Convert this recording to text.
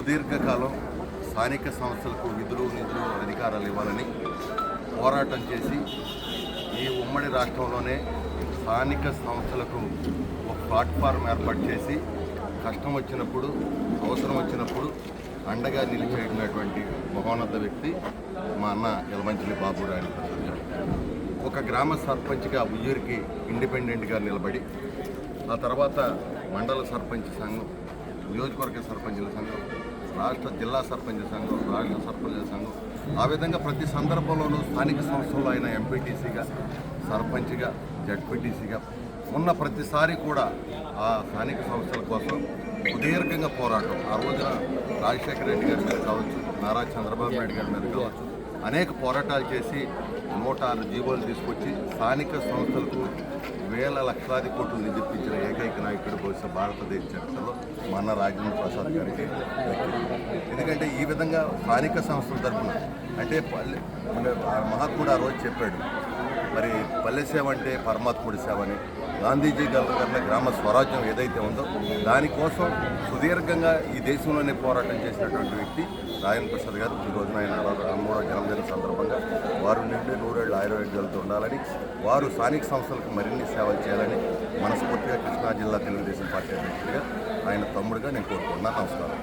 సుదీర్ఘకాలం స్థానిక సంస్థలకు నిధులు అధికారాలు ఇవ్వాలని పోరాటం చేసి ఈ ఉమ్మడి రాష్ట్రంలోనే స్థానిక సంస్థలకు ఒక ప్లాట్ఫారం ఏర్పాటు చేసి కష్టం వచ్చినప్పుడు అవసరం వచ్చినప్పుడు అండగా నిలిచేటటువంటి మహోన్నత వ్యక్తి మా అన్న యలమంచిలి బాబు రాయని ప్రసాద్ గారు. ఒక గ్రామ సర్పంచ్గా ఉయ్యూరికి ఇండిపెండెంట్గా నిలబడి ఆ తర్వాత మండల సర్పంచ్ సంఘం, నియోజకవర్గ సర్పంచుల సంఘం, జిల్లా సర్పంచ్ సంఘం, రాష్ట్ర సర్పంచుల సంఘం, ఆ విధంగా ప్రతి సందర్భంలోనూ స్థానిక సంస్థల్లో ఆయన ఎంపీటీసీగా, సర్పంచ్గా, జడ్పీటీసీగా ఉన్న ప్రతిసారి కూడా ఆ స్థానిక సంస్థల కోసం సుదీర్ఘంగా పోరాటం. ఆ రోజున రాజశేఖర రెడ్డి గారి మీద కావచ్చు, నారా చంద్రబాబు నాయుడు గారి మీద కావచ్చు, అనేక పోరాటాలు చేసి 106 జీవోలు తీసుకొచ్చి స్థానిక సంస్థలకు వేల లక్షలాది కోట్లు నిధిపించిన ఏకైక నాయకుడు బహుశా భారతదేశ చరిత్రలో మా అన్న రాజేంద్ర ప్రసాద్ గారికి. ఎందుకంటే ఈ విధంగా స్థానిక సంస్థల తరఫున అంటే మహాత్ముడు ఆ రోజు చెప్పాడు, మరి పల్లె సేవ అంటే పరమాత్ముడి సేవ అని. గాంధీజీ గారి గ్రామ స్వరాజ్యం ఏదైతే ఉందో దానికోసం సుదీర్ఘంగా ఈ దేశంలోనే పోరాటం చేసినటువంటి వ్యక్తి రాజేంద్ర ప్రసాద్ గారు. ఈ రోజున ఆయన 63వ జన్మదిన సందర్భంగా వారు నిండి 100 ఏళ్ళ ఆయుర్వేదాలతో ఉండాలని, వారు స్థానిక సంస్థలకు మరిన్ని సేవలు చేయాలని మనస్ఫూర్తిగా కృష్ణా జిల్లా తెలుగుదేశం పార్టీ అధ్యక్షుడిగా ఆయన తమ్ముడిగా నేను కోరుకుంటున్నాను. నమస్కారం.